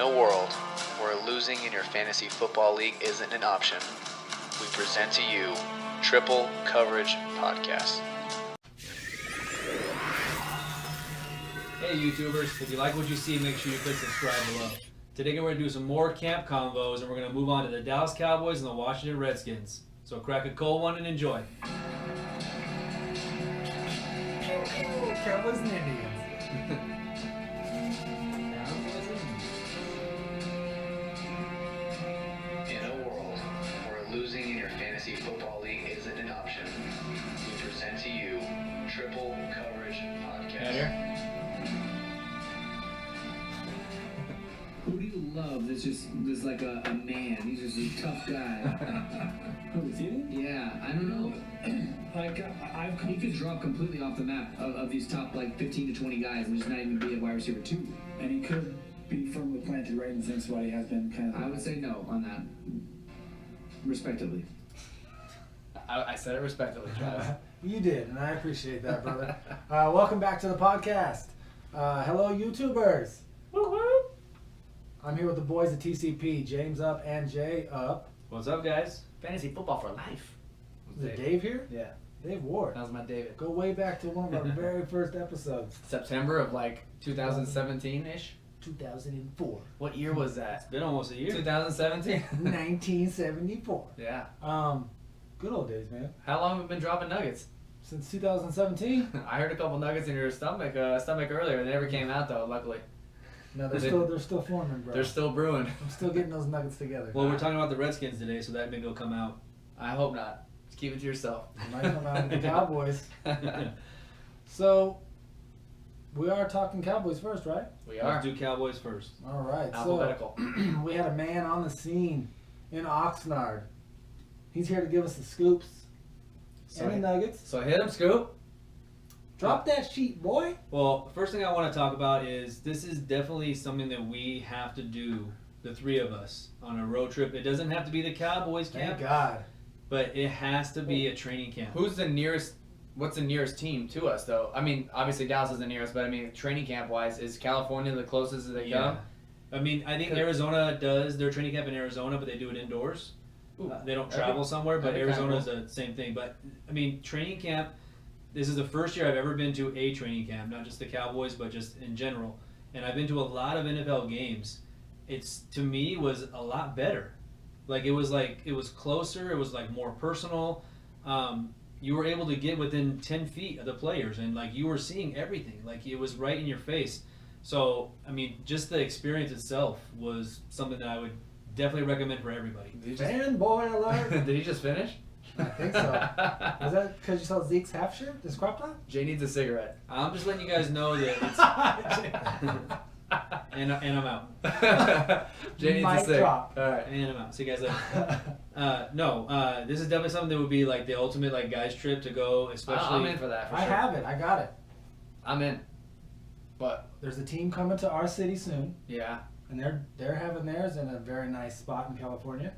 a world where losing in your fantasy football league isn't an option, we present to you Triple Coverage Podcast. Hey YouTubers, if you like what you see, make sure you click subscribe below. Today we're going to do some more camp convos, and we're going to move on to the Dallas Cowboys and the Washington Redskins. So crack a cold one and enjoy. Cowboys and Indians. In a world where losing in your fantasy football league isn't an option, we present to you Triple Coverage Podcast. Better? Who do you love that's just like a man? He's just a tough guy. Who is he? Yeah, I don't know. He could drop completely off the map of these top like 15 to 20 guys and just not even be a wide receiver 2. And he could be firmly planted right in the same spot he has been kind of. I would say no on that. Respectively. I said it respectfully, Travis. You did, and I appreciate that, brother. Welcome back to the podcast. Hello, YouTubers. Woo-hoo. I'm here with the boys at TCP, James up and Jay up. What's up, guys? Fantasy football for life. Is it Dave here? Yeah, Dave Ward. that was my David. Go way back to one of our very first episodes. September of like 2017-ish. 2004. What year was that? It's been almost a year. 2017? 1974. Yeah. Good old days, man. How long have we been dropping nuggets? Since 2017? I heard a couple nuggets in your stomach earlier. They never came out though, luckily. No, they're still forming, bro. They're still brewing. I'm still getting those nuggets together. Well, we're talking about the Redskins today, so that maybe will come out. I hope not. Just keep it to yourself. Might come out of the Cowboys. So, we are talking Cowboys first, right? We are. Let's do Cowboys first. All right. Alphabetical. So, we had a man on the scene in Oxnard. He's here to give us the scoops and the nuggets. So hit him, Scoop. Drop that sheet, boy. Well, first thing I want to talk about is this is definitely something that we have to do, the three of us, on a road trip. It doesn't have to be the Cowboys camp, Thank God. but it has to be a training camp. What's the nearest team to us, though? I mean, obviously Dallas is the nearest, but I mean, training camp-wise, is California the closest that they come? I mean, I think Arizona does their training camp in Arizona, but they do it indoors. They don't travel somewhere, but Arizona is the same thing. But, I mean, training camp, this is the first year I've ever been to a training camp, not just the Cowboys, but just in general. And I've been to a lot of NFL games. It's, to me, was a lot better. It was closer, it was more personal. You were able to get within 10 feet of the players, and you were seeing everything. It was right in your face. So, I mean, just the experience itself was something that I would definitely recommend for everybody. Fanboy alert. Did he just finish? I think so. Is that because you saw Zeke's half shirt? His crop top? Jay needs a cigarette. I'm just letting you guys know that it's... and I'm out. Jay needs a Mic cig. drop. All right. And I'm out. See you guys later. This is definitely something that would be the ultimate guys trip to go, especially... I'm in for that, for I sure. have it. I got it. I'm in. But, There's a team coming to our city soon, yeah. and they're having theirs in a very nice spot in California.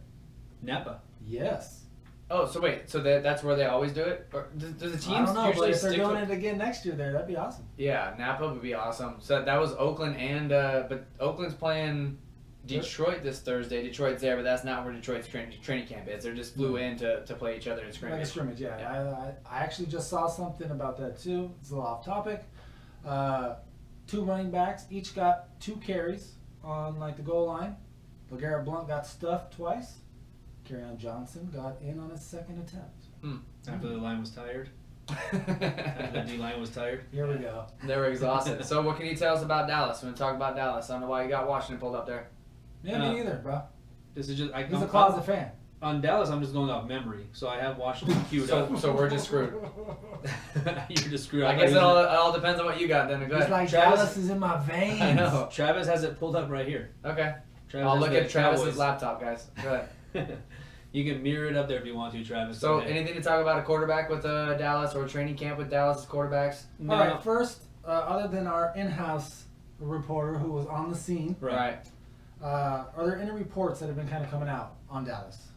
Napa. Yes. Oh, so wait. So that's where they always do it? Or does the teams I don't know, usually but if they're stick doing with... it again next year there, that'd be awesome. Yeah, Napa would be awesome. So that was Oakland and... but Oakland's playing Detroit this Thursday. Detroit's there, but that's not where Detroit's training camp is. They just flew in to play each other in scrimmage. Like a scrimmage, yeah. I actually just saw something about that too. It's a little off topic. 2 running backs, each got 2 carries on the goal line. LeGarrette Blount got stuffed twice. Kerryon Johnson got in on his second attempt. After the line was tired. After the D-line was tired. Here we go. They were exhausted. So what can you tell us about Dallas? We're going to talk about Dallas. I don't know why you got Washington pulled up there. Yeah, me either, bro. This is just... He's a closet fan. On Dallas, I'm just going off memory. So I have Washington queued up. So we're just screwed. You're just screwed. I guess it all depends on what you got then. Go He's ahead. like, Travis- Dallas is in my veins. I know. Travis has it pulled up right here. Okay. Travis I'll has look the at Travis's Cowboys. laptop, guys. Go ahead. You can mirror it up there if you want to, Travis. So, Okay. anything to talk about a quarterback with Dallas or a training camp with Dallas quarterbacks? No. All right, first, other than our in-house reporter who was on the scene, Right. are there any reports that have been kind of coming out on Dallas?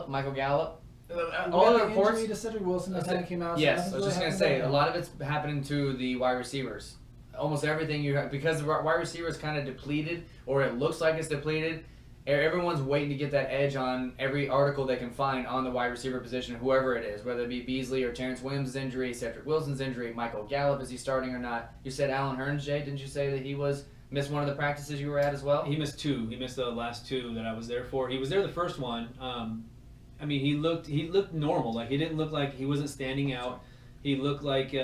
Michael Gallup. All All the the reports. injury to Cedric Wilson that kind of came out. so Yes, I nothing's was just really gonna say happened a lot of it's happening to the wide receivers. almost everything you have, because the wide receiver is kind of depleted, or it looks like it's depleted. Everyone's waiting to get that edge on every article they can find on the wide receiver position, whoever it is, whether it be Beasley or Terrence Williams' injury, Cedric Wilson's injury, Michael Gallup, is he starting or not? You said Allen Hurns, Jay, didn't you say that he missed one of the practices you were at as well? He missed 2. He missed the last 2 that I was there for. He was there the first one. I mean, he looked normal. Like, he didn't look like he wasn't standing out. He looked like,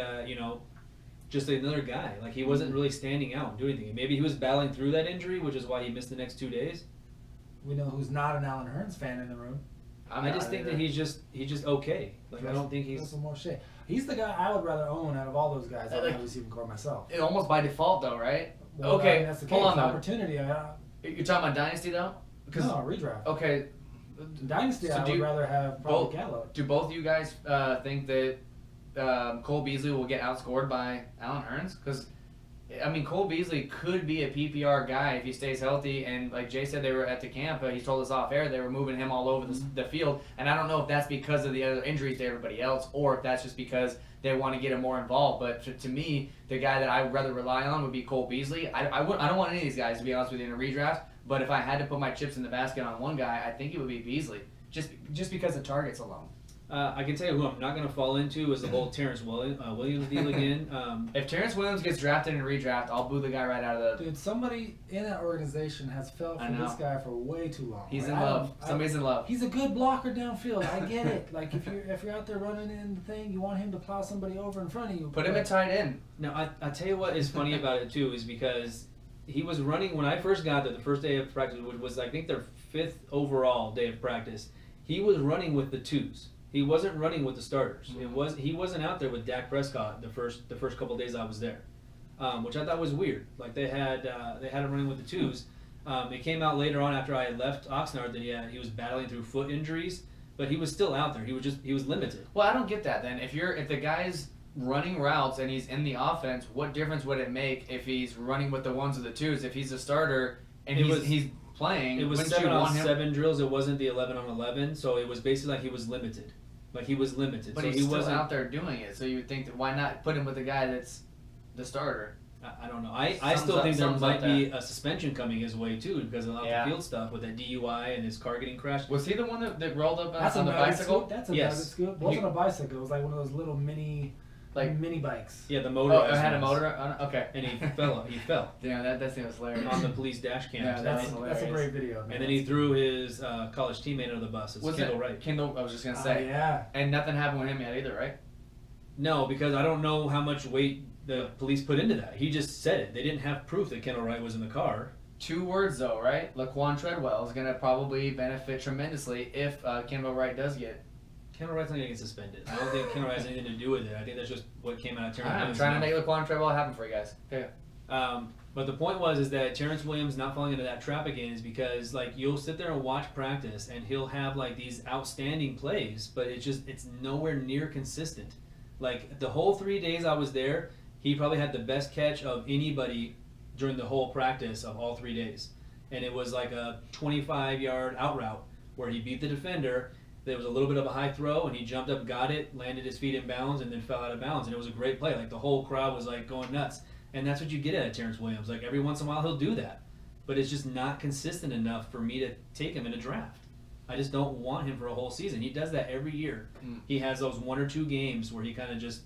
just another guy. Like, he wasn't really standing out and doing anything. Maybe he was battling through that injury, which is why he missed the next 2 days. We know who's not an Allen Hurns fan in the room. I just think that he's just okay. Like, I don't think he's some more shit. He's the guy I would rather own out of all those guys. I'd receiving core myself. Almost by default, though, right? Well, okay, I mean, that's the case. hold on, though. Opportunity. You're talking about Dynasty, though? No, redraft. Okay. Dynasty, So I would rather have probably Gallup. Do both you guys think that Cole Beasley will get outscored by Allen Hurns? Because, I mean, Cole Beasley could be a PPR guy if he stays healthy. And like Jay said, they were at the camp. He told us off air they were moving him all over the field. And I don't know if that's because of the other injuries to everybody else, or if that's just because they want to get him more involved. But to me, the guy that I would rather rely on would be Cole Beasley. I don't want any of these guys, to be honest with you, in a redraft. But if I had to put my chips in the basket on one guy, I think it would be Beasley, just because of targets alone. I can tell you who I'm not going to fall into is the whole Terrence Williams deal again. If Terrence Williams gets drafted in a redraft, I'll boo the guy right out of the... Dude, somebody in that organization has felt for this guy for way too long. He's in love. Somebody's in love. He's a good blocker downfield. I get it. Like, if you're out there running in the thing, you want him to plow somebody over in front of you. Put him at tight end. Now, I tell you what is funny about it, too, is because he was running... When I first got there, the first day of practice, which was, I think, their 5th overall day of practice, he was running with the 2s. He wasn't running with the starters. He wasn't out there with Dak Prescott the first couple of days I was there, which I thought was weird. Like they had him running with the 2s. It came out later on after I had left Oxnard that he was battling through foot injuries, but he was still out there. He was limited. Well, I don't get that then. If the guy's running routes and he's in the offense, what difference would it make if he's running with the 1s or the 2s? If he's a starter and he's playing, it was 7-on-7 drills. It wasn't the 11-on-11, so it was basically like he was limited. Like he was limited. But so he wasn't out there doing it. So you would think that why not put him with the guy that's the starter? I don't know. I still think there might be a suspension coming his way too because of the field stuff with that DUI and his car getting crashed. Was he the one that rolled up on the bicycle? Scoop. That's a nugget scoop. It wasn't a bicycle. It was like one of those little mini bikes. Yeah, the motor. Oh, it had a motor on it? Okay. And he fell. Yeah, that seems hilarious. On the police dash cam. Yeah, that's a great video. Man. And then he threw his college teammate under the bus. It's Kendall Wright. Kendall, I was just going to say. Yeah. And nothing happened with him yet either, right? No, because I don't know how much weight the police put into that. He just said it. They didn't have proof that Kendall Wright was in the car. 2 words though, right? Laquan Treadwell is going to probably benefit tremendously if Kendall Wright does get... Kendall Wright's not going to get suspended. I don't think Kendall Wright has anything to do with it. I think that's just what came out of Terrence Williams. I'm trying to make Laquan Treadwell happen for you guys. Okay. But the point is that Terrence Williams not falling into that trap again is because like you'll sit there and watch practice and he'll have like these outstanding plays, but it's nowhere near consistent. Like the whole 3 days I was there, he probably had the best catch of anybody during the whole practice of all 3 days. And it was like a 25-yard out route where he beat the defender. There was a little bit of a high throw, and he jumped up, got it, landed his feet in bounds, and then fell out of bounds. And it was a great play. Like, the whole crowd was, like, going nuts. And that's what you get at Terrence Williams. Like, every once in a while he'll do that. But it's just not consistent enough for me to take him in a draft. I just don't want him for a whole season. He does that every year. He has those 1 or 2 games where he kind of just,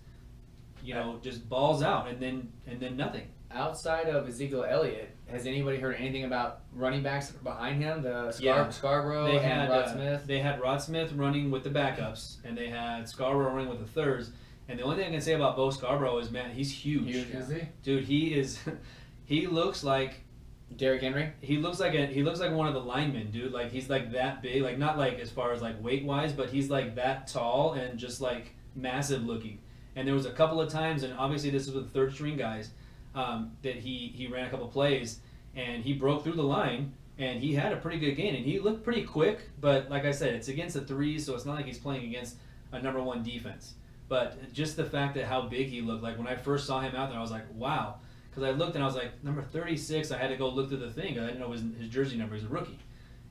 just balls out, and then nothing. Outside of Ezekiel Elliott, has anybody heard anything about running backs behind him? Scarborough and Rod Smith? They had Rod Smith running with the backups, and they had Scarborough running with the thirds. And the only thing I can say about Bo Scarborough is, man, he's huge. Is he? Dude, he looks like Derrick Henry? He looks like one of the linemen, dude. Like he's like that big, like not like as far as like weight wise, but he's like that tall and just like massive looking. And there was a couple of times, and obviously this is with the 3rd string guys, that he ran a couple plays and he broke through the line and he had a pretty good gain and he looked pretty quick, but like I said, it's against the 3s, so it's not like he's playing against a number 1 defense. But just the fact that how big he looked, like when I first saw him out there, I was like, wow. Because I looked and I was like, number 36, I had to go look through the thing. I didn't know his jersey number. He's a rookie.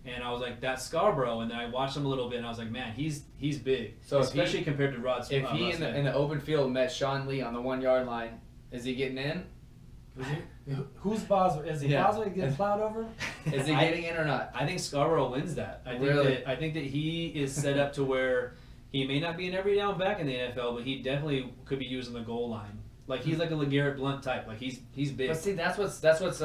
And I was like, that's Scarborough. And then I watched him a little bit and I was like, man, he's big. So especially compared to Rod Smith. If he in the open field met Sean Lee on the 1 yard line, is he getting in? Who's Boswell? Is Boswell getting plowed over? Is he getting in or not? I think Scarborough wins that. I think that he is set up to where he may not be an every down back in the NFL, but he definitely could be used on the goal line. Like he's like a LeGarrette Blount type. Like he's big. But see, that's what's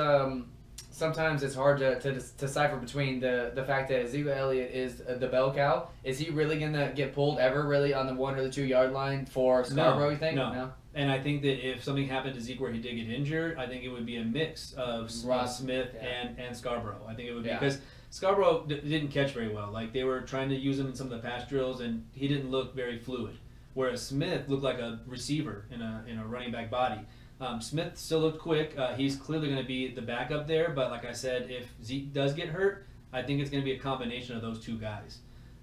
sometimes it's hard to decipher between the fact that Ezekiel Elliott is the bell cow. Is he really gonna get pulled ever really on the 1 or the 2 yard line for Scarborough? You think? No. And I think that if something happened to Zeke where he did get injured, I think it would be a mix of Smith and Scarborough. I think it would be because Scarborough didn't catch very well. Like they were trying to use him in some of the pass drills, and he didn't look very fluid. Whereas Smith looked like a receiver in a running back body. Smith still looked quick. He's clearly going to be the backup there. But like I said, if Zeke does get hurt, I think it's going to be a combination of those two guys.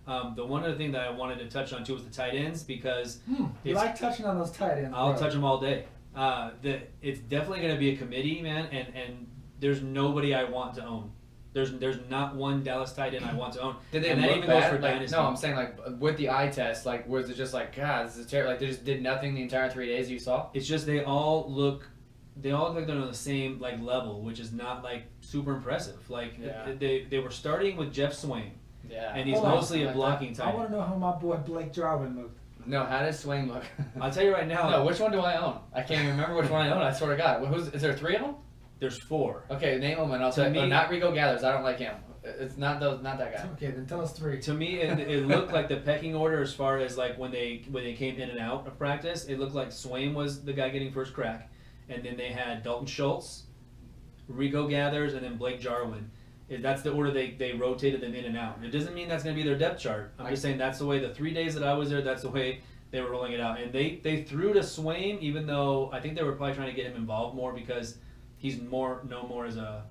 The one other thing that I wanted to touch on too was the tight ends because you like touching on those tight ends. I'll touch them all day. It's definitely going to be a committee, man, and there's nobody I want to own. There's not one Dallas tight end I want to own. Did they and look that even bad? goes for like, dynasty. no, I'm saying like with the eye test, like was it just like God, this is terrible? Like they just did nothing the entire 3 days you saw. It's just they all look like they're on the same like level, which is not like super impressive. Like they were starting with Jeff Swain. Yeah. And he's mostly a blocking tight I end. want to know how my boy Blake Jarwin looked. No, how does Swain look? I'll tell you right now. No, which one do I own? I can't even remember which one I own. I swear to God. Is there 3 of them? There's 4. Okay, name them and I'll tell you. Not Rico Gathers. I don't like him. It's not that guy. Okay, then tell us 3. To me, it looked like the pecking order as far as like when they came in and out of practice. It looked like Swain was the guy getting first crack, and then they had Dalton Schultz, Rico Gathers, and then Blake Jarwin. That's the order they rotated them in and out. It doesn't mean that's going to be their depth chart. I'm just saying that's the way the 3 days that I was there, that's the way they were rolling it out. And they threw to Swain, even though I think they were probably trying to get him involved more because he's known more as a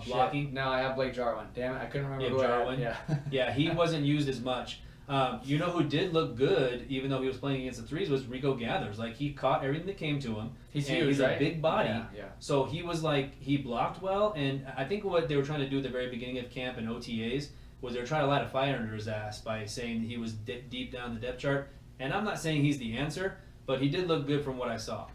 blocking. Shit. No, I have Blake Jarwin. Damn it, I couldn't remember who Jarwin. Yeah. Yeah, he wasn't used as much. You know who did look good, even though he was playing against the threes, was Rico Gathers. Like he caught everything that came to him. He's huge, huge, he's right? a big body. Yeah. So he was like he blocked well, and I think what they were trying to do at the very beginning of camp and OTAs was they were trying to light a fire under his ass by saying that he was deep down the depth chart. And I'm not saying he's the answer, but he did look good from what I saw.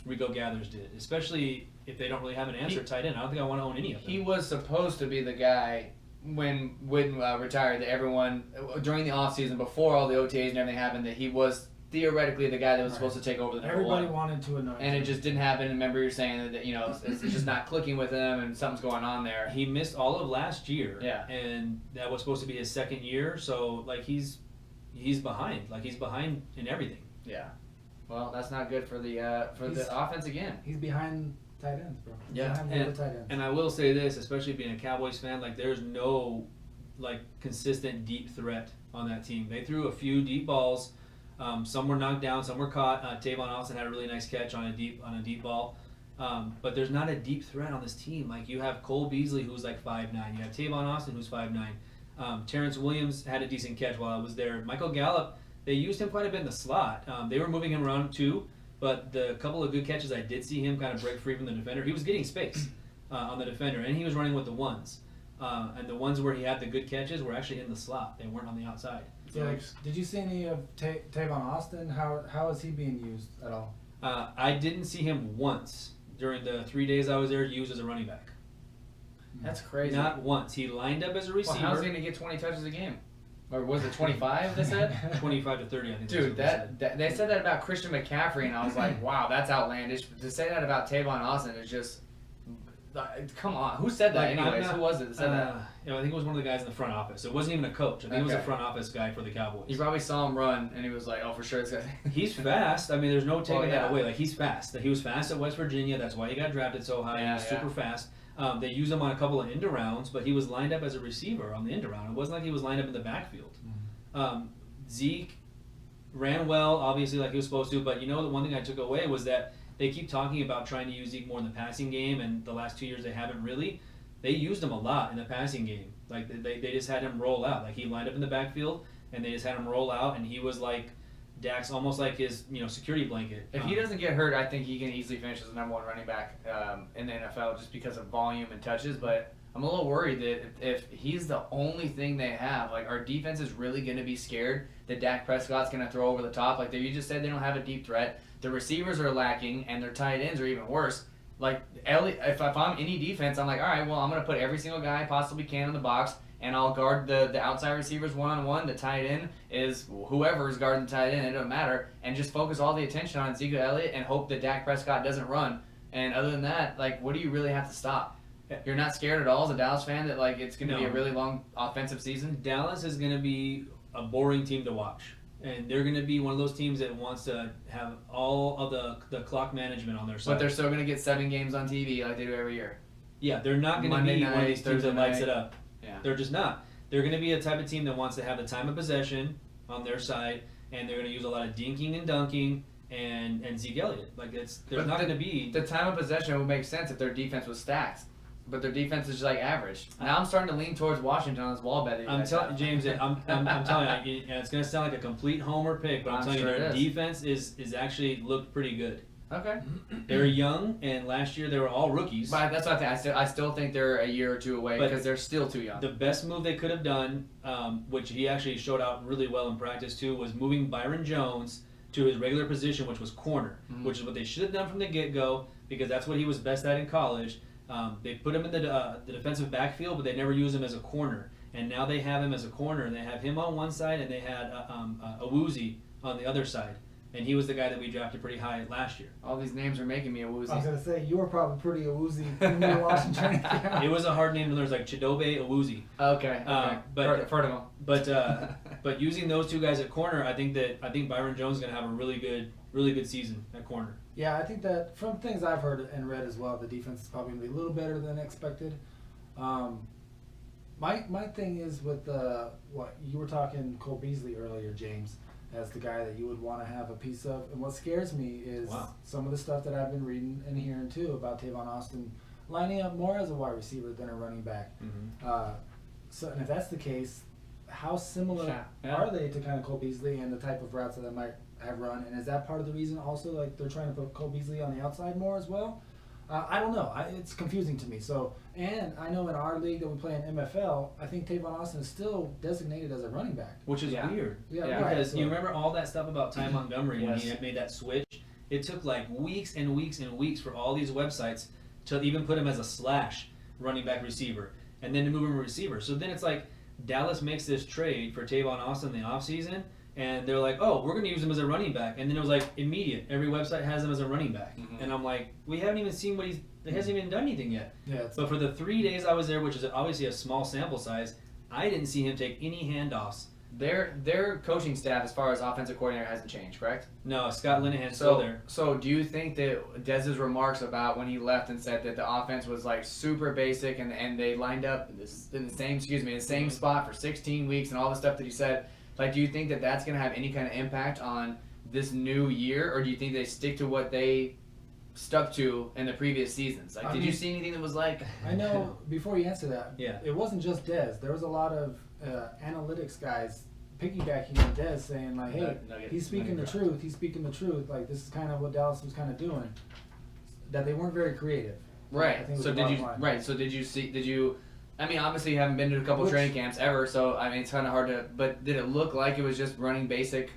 Rico Gathers did, especially if they don't really have an answer tight end. I don't think I want to own any of them. He was supposed to be the guy when Witten retired that everyone during the offseason before all the OTAs and everything happened that he was theoretically the guy that was supposed to take over the number Everybody one. wanted to annoy him. And it just didn't happen. And remember, you're saying that it's just not clicking with him, and something's going on there. He missed all of last year. Yeah. And that was supposed to be his second year, so like he's behind. Like he's behind in everything. Yeah. Well, that's not good for the offense again. He's behind tight ends, bro. Yeah. Behind tight ends. And I will say this, especially being a Cowboys fan, like there's no like consistent deep threat on that team. They threw a few deep balls. Some were knocked down, some were caught. Tavon Austin had a really nice catch on a deep ball. But there's not a deep threat on this team. Like you have Cole Beasley, who's like 5'9". You have Tavon Austin, who's 5'9". Terrence Williams had a decent catch while I was there. Michael Gallup, they used him quite a bit in the slot. They were moving him around too, but the couple of good catches I did see him kind of break free from the defender. He was getting space on the defender, and he was running with the ones. And the ones where he had the good catches were actually in the slot. They weren't on the outside. Yeah, like, did you see any of Tavon Austin? How is he being used at all? I didn't see him once during the 3 days I was there used as a running back. That's crazy. Not once. He lined up as a receiver. Well, how's he going to get 20 touches a game? Or was it 25, they said? 25 to 30, I think. Dude, that they said that about Christian McCaffrey, and I was like, wow, that's outlandish. To say that about Tavon Austin is just... Come on. Who said that anyways? Who was it that said that? I think it was one of the guys in the front office. It wasn't even a coach. I think it was a front office guy for the Cowboys. He probably saw him run, and he was like, oh, for sure. He's fast. I mean, there's no taking that away. Like, he's fast. He was fast at West Virginia. That's why he got drafted so high. He was super fast. They used him on a couple of end arounds, but he was lined up as a receiver on the end around. It wasn't like he was lined up in the backfield. Zeke ran well, obviously, like he was supposed to, but the one thing I took away was that they keep talking about trying to use Zeke more in the passing game, and the last 2 years they haven't really. They used him a lot in the passing game. Like they just had him roll out. Like he lined up in the backfield, and they just had him roll out, and he was like Dak's, almost like his security blanket. If he doesn't get hurt, I think he can easily finish as the number one running back in the NFL just because of volume and touches. But I'm a little worried that if he's the only thing they have, like our defense is really going to be scared that Dak Prescott's going to throw over the top. Like you just said, they don't have a deep threat. The receivers are lacking, and their tight ends are even worse. Like Elliott, if I'm any defense, I'm like, all right, well, I'm gonna put every single guy I possibly can in the box, and I'll guard the outside receivers one-on-one. The tight end is whoever is guarding the tight end. It doesn't matter, and just focus all the attention on Ezekiel Elliott and hope that Dak Prescott doesn't run. And other than that, like, what do you really have to stop? You're not scared at all as a Dallas fan that like it's gonna be a really long offensive season. Dallas is gonna be a boring team to watch. And they're going to be one of those teams that wants to have all of the clock management on their side. But they're still going to get 7 games on TV like they do every year. Yeah, they're not going to be one of these teams that lights it up. Yeah. They're just not. They're going to be a type of team that wants to have the time of possession on their side, and they're going to use a lot of dinking and dunking and Zeke Elliott. Like there's not going to be the time of possession would make sense if their defense was stacked. But their defense is just like average. Now I'm starting to lean towards Washington on this wall bet. I'm telling James, I'm telling you, and it's going to sound like a complete homer pick, but I'm telling you, their defense is actually looked pretty good. Okay. They're young, and last year they were all rookies. But that's what I think. I still think they're a year or two away because they're still too young. The best move they could have done, which he actually showed out really well in practice too, was moving Byron Jones to his regular position, which was corner, which is what they should have done from the get-go because that's what he was best at in college. They put him in the defensive backfield, but they never used him as a corner. And now they have him as a corner, and they have him on one side, and they had a Woozy on the other side. And he was the guy that we drafted pretty high last year. All these names are making me a Woozy. I was going to say, you were probably pretty Woozy when you were watching training camp. It was a hard name to learn. It was like Chidobe Awuzie. Okay. But heard of him. But using those two guys at corner, I think Byron Jones is going to have a really good season at corner. Yeah, I think that from things I've heard and read as well, the defense is probably going to be a little better than expected. My thing is with what you were talking Cole Beasley earlier, James, as the guy that you would want to have a piece of. And what scares me is some of the stuff that I've been reading and hearing too about Tavon Austin lining up more as a wide receiver than a running back. So, and if that's the case, how similar are they to kind of Cole Beasley and the type of routes that they might have run? And is that part of the reason also like they're trying to put Cole Beasley on the outside more as well? I don't know. It's confusing to me. So, and I know in our league that we play in MFL, I think Tavon Austin is still designated as a running back. Which is weird. Yeah, because you remember all that stuff about Ty Montgomery when he had made that switch? It took like weeks and weeks and weeks for all these websites to even put him as a slash running back receiver and then to move him to receiver. So then it's like Dallas makes this trade for Tavon Austin in the offseason, and they're like, oh, we're going to use him as a running back. And then it was like immediate. Every website has him as a running back. And I'm like, we haven't even seen he hasn't even done anything yet. But for the 3 days I was there, which is obviously a small sample size, I didn't see him take any handoffs. Their coaching staff, as far as offensive coordinator, hasn't changed, correct? No, Scott Linehan's still there. So do you think that Dez's remarks about when he left and said that the offense was like super basic and they lined up in the same spot for 16 weeks and all the stuff that he said, like, do you think that that's going to have any kind of impact on this new year, or do you think they stick to what they stuck to in the previous seasons? Like, did you see anything that was like... I know, before you answer that, it wasn't just Dez. There was a lot of analytics guys piggybacking on Dez saying, like, hey, he's speaking the truth. He's speaking the truth. Like, this is kind of what Dallas was kind of doing. That they weren't very creative. Right. I think So did you... I mean, obviously you haven't been to a couple training camps ever, so, I mean, it's kind of hard to... But did it look like it was just running basic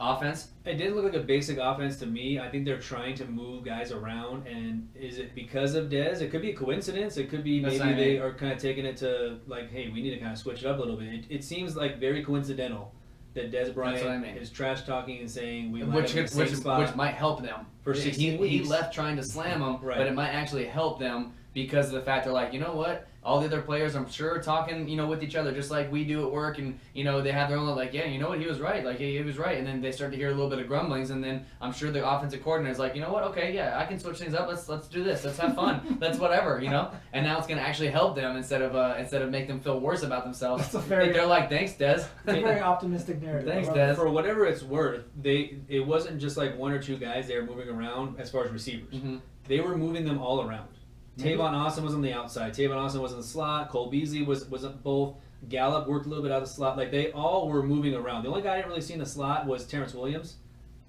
offense? It did look like a basic offense to me. I think they're trying to move guys around, and is it because of Dez? It could be a coincidence. It could be maybe they are kind of taking it to, like, hey, we need to kind of switch it up a little bit. It seems like very coincidental that Dez Bryant is trash-talking and saying we might have the same spot. Which might help them. For 16 weeks. He left trying to slam them, but it might actually help them because of the fact they're like, you know what? All the other players, I'm sure, are talking, with each other just like we do at work, and they have their own like, yeah, you know what, he was right, like he was right, and then they start to hear a little bit of grumblings, and then I'm sure the offensive coordinator is like, you know what, okay, yeah, I can switch things up, let's do this, let's have fun, let's whatever, and now it's gonna actually help them instead of make them feel worse about themselves. They're like, thanks, Dez. It's a very optimistic narrative. Thanks, Dez. For whatever it's worth, it wasn't just like one or two guys they were moving around as far as receivers. They were moving them all around. Tavon Austin was on the outside. Tavon Austin was in the slot. Cole Beasley was at both. Gallup worked a little bit out of the slot. Like, they all were moving around. The only guy I didn't really see in the slot was Terrence Williams.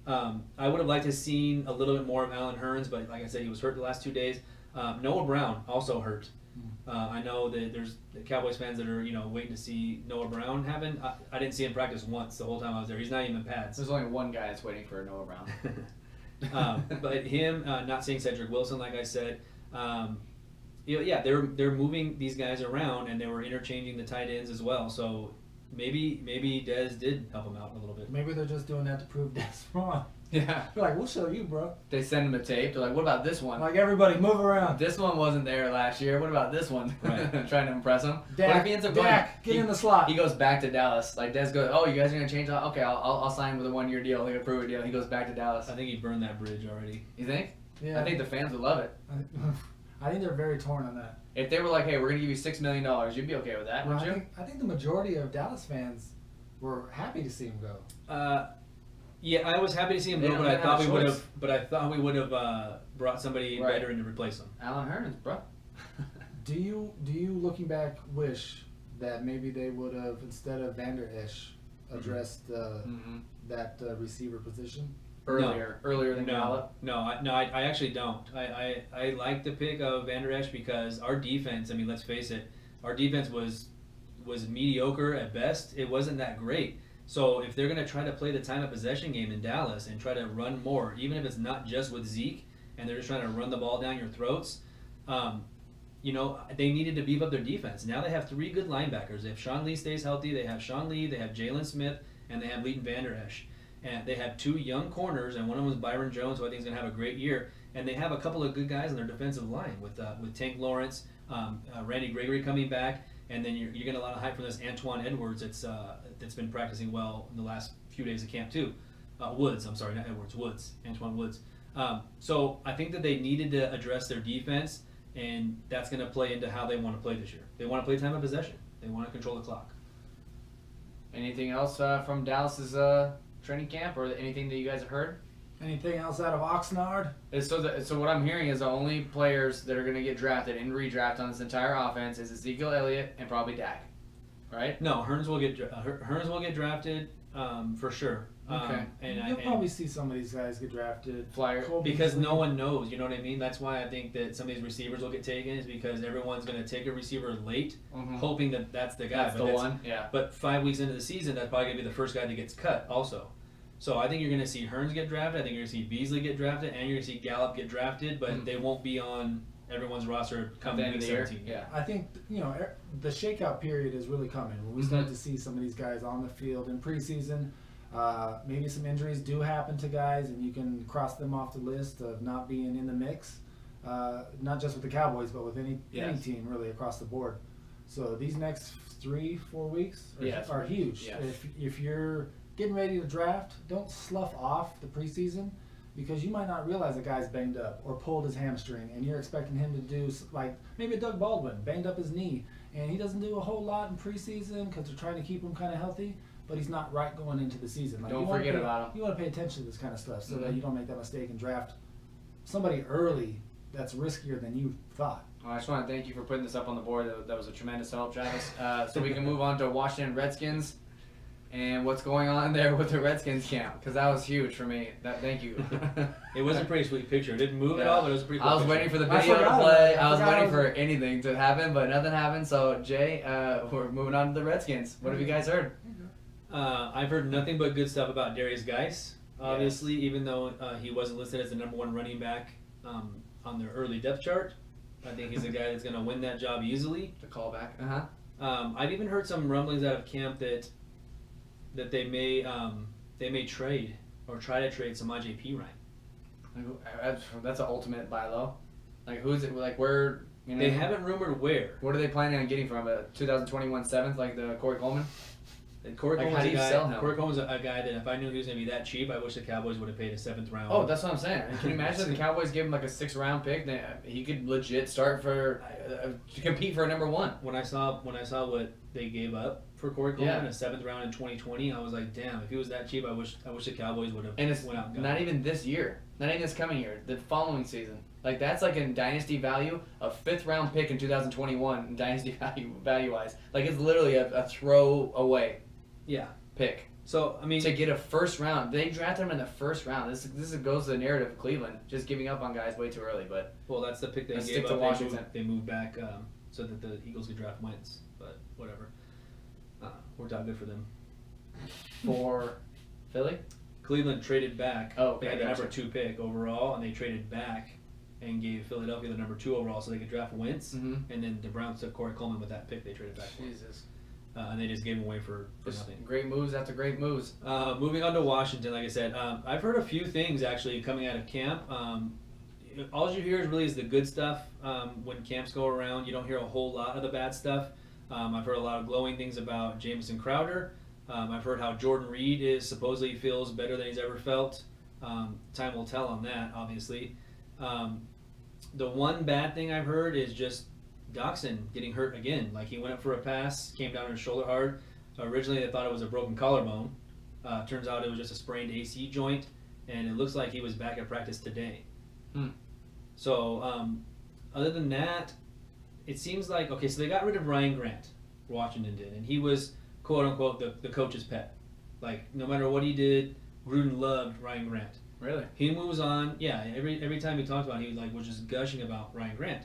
I would have liked to have seen a little bit more of Allen Hurns, but like I said, he was hurt the last 2 days. Noah Brown also hurt. I know that there's Cowboys fans that are waiting to see Noah Brown happen. I didn't see him practice once the whole time I was there. He's not even in pads. There's only one guy that's waiting for Noah Brown. But him, not seeing Cedric Wilson, like I said, yeah, they're moving these guys around, and they were interchanging the tight ends as well. So maybe Dez did help him out a little bit. Maybe they're just doing that to prove Dez wrong. Yeah. They're like, we'll show you, bro. They send him a tape. They're like, what about this one? Like, everybody, move around. This one wasn't there last year. What about this one? Right. Trying to impress him. Dak, What if he ends up Dak, going? get in the slot. He goes back to Dallas. Like Des goes, oh, you guys are gonna change? Okay, I'll sign with a 1 year deal, like a prove it deal. He goes back to Dallas. I think he burned that bridge already. You think? Yeah. I think the fans would love it. I think they're very torn on that. If they were like, hey, we're gonna give you $6 million, you'd be okay with that, Well, wouldn't you? I think the majority of Dallas fans were happy to see him go. Yeah, I was happy to see him They go, don't but I have thought a we would choice. have. But I thought we would have brought somebody Right. better in to replace him. Alan Hearns, bro. Do you looking back wish that maybe they would have, instead of Vander Esch, addressed that receiver position? Earlier than Gallup. I actually don't. I like the pick of Vander Esch because our defense. I mean, let's face it, our defense was mediocre at best. It wasn't that great. So if they're going to try to play the time of possession game in Dallas and try to run more, even if it's not just with Zeke and they're just trying to run the ball down your throats, they needed to beef up their defense. Now they have 3 good linebackers. If Sean Lee stays healthy, they have Sean Lee, they have Jalen Smith, and they have Leighton Vander Esch. And they have 2 young corners, and one of them is Byron Jones, who I think is going to have a great year. And they have a couple of good guys on their defensive line with Tank Lawrence, Randy Gregory coming back, and then you're getting a lot of hype from this Antoine Edwards that's been practicing well in the last few days of camp too. Woods, I'm sorry, not Edwards, Woods, Antoine Woods. So I think that they needed to address their defense, and that's going to play into how they want to play this year. They want to play time of possession. They want to control the clock. Anything else from Dallas's training camp, or anything that you guys have heard? Anything else out of Oxnard? So what I'm hearing is the only players that are going to get drafted in redraft on this entire offense is Ezekiel Elliott and probably Dak, right? No, Hearns will get drafted for sure. Okay. You'll probably see some of these guys get drafted. Flyer. Because no one knows, you know what I mean? That's why I think that some of these receivers will get taken, is because everyone's going to take a receiver late, hoping that that's the guy. That's the one, yeah. But 5 weeks into the season, that's probably going to be the first guy that gets cut also. So I think you're going to see Hearns get drafted, I think you're going to see Beasley get drafted, and you're going to see Gallup get drafted, but they won't be on everyone's roster come week 17. Yeah. I think, the shakeout period is really coming. When we start to see some of these guys on the field in preseason, maybe some injuries do happen to guys, and you can cross them off the list of not being in the mix, not just with the Cowboys, but with any team really across the board. So these next 3-4 weeks are huge. Yes. If you're getting ready to draft, don't slough off the preseason, because you might not realize a guy's banged up or pulled his hamstring, and you're expecting him to do, like maybe Doug Baldwin banged up his knee, and he doesn't do a whole lot in preseason because they're trying to keep him kind of healthy, but he's not right going into the season. Like, Don't forget about him. You want to pay attention to this kind of stuff so that you don't make that mistake and draft somebody early that's riskier than you thought. Well, I just want to thank you for putting this up on the board. That was a tremendous help, Travis. So we can move on to Washington Redskins and what's going on there with the Redskins camp, because that was huge for me. Thank you. It was a pretty sweet picture. It didn't move at all, but it was a pretty cool I was picture. waiting for the I video to forgot play. about it. I was I forgot waiting I was- for anything to happen, but nothing happened. So, Jay, we're moving on to the Redskins. What have you guys heard? I've heard nothing but good stuff about Darius Geis. Obviously, even though he wasn't listed as the #1 running back on their early depth chart, I think he's a guy that's going to win that job easily. The callback. I've even heard some rumblings out of camp that they may trade or try to trade Samaje Perine. That's an ultimate buy low. Like, who's it? Like, where? You know, They haven't rumored where. What are they planning on getting from a 2021 7th, like the Corey Coleman? And Corey Like, Coleman's how do a you guy. sell him? Corey Coleman's a guy that if I knew he was going to be that cheap, I wish the Cowboys would have paid a 7th round. Oh, that's what I'm saying. Can you imagine if the Cowboys gave him like a 6th round pick? He could legit start for to compete for a #1. When I saw what they gave up for Corey Coleman, a 7th round in 2020, I was like, damn, if he was that cheap, I wish the Cowboys would have And it's went out and got not him. even this year, not even this coming year, the following season. Like, that's like in dynasty value, a 5th round pick in 2021 in dynasty value wise. Like, it's literally a throw away pick. So I mean, To get a 1st round, they drafted him in the 1st round. This goes to the narrative of Cleveland, just giving up on guys way too early. But well, that's the pick they Let's gave stick to up. Washington. They moved back so that the Eagles could draft Wentz, but whatever. Worked out good for them. for Philly, Cleveland traded back. Oh, they had okay, the gotcha. number 2 pick overall, and they traded back and gave Philadelphia the number 2 overall so they could draft Wentz. Mhm. And then the Browns took Corey Coleman with that pick they traded back for. Jesus. And they just gave him away for Just nothing. great moves after great moves. Moving on to Washington, like I said, I've heard a few things actually coming out of camp. All you hear is the good stuff when camps go around. You don't hear a whole lot of the bad stuff. I've heard a lot of glowing things about Jamison Crowder. I've heard how Jordan Reed supposedly feels better than he's ever felt. Time will tell on that, obviously. The one bad thing I've heard is just Doxson getting hurt again. Like he went up for a pass, came down on his shoulder hard. Originally they thought it was a broken collarbone. Turns out it was just a sprained AC joint, and it looks like he was back at practice today. So other than that, it seems like, okay, so they got rid of Ryan Grant, Washington did, and he was quote unquote the coach's pet. Like no matter what he did, Gruden loved Ryan Grant. Really? He moves on. Yeah, every time he talked about it, he was just gushing about Ryan Grant.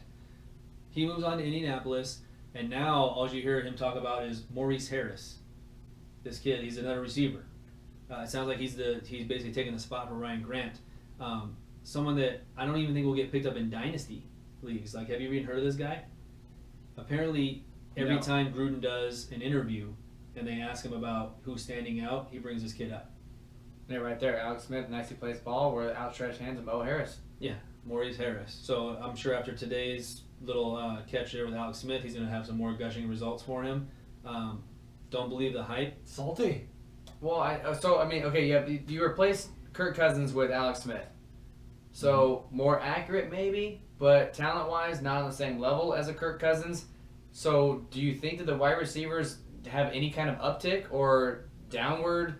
He moves on to Indianapolis, and now all you hear him talk about is Maurice Harris. This kid, he's another receiver. It sounds like he's basically taking the spot for Ryan Grant. Someone that I don't even think will get picked up in dynasty leagues. Like, have you even heard of this guy? Apparently, every No. time Gruden does an interview and they ask him about who's standing out, he brings this kid up. Yeah, right there. Alex Smith nicely plays ball with outstretched hands of Mo Harris. Yeah, Maurice Harris. So I'm sure after today's little catch there with Alex Smith, he's going to have some more gushing results for him. Don't believe the hype. Salty. Well, you replaced Kirk Cousins with Alex Smith. So more accurate maybe, but talent-wise not on the same level as a Kirk Cousins. So do you think that the wide receivers have any kind of uptick or downward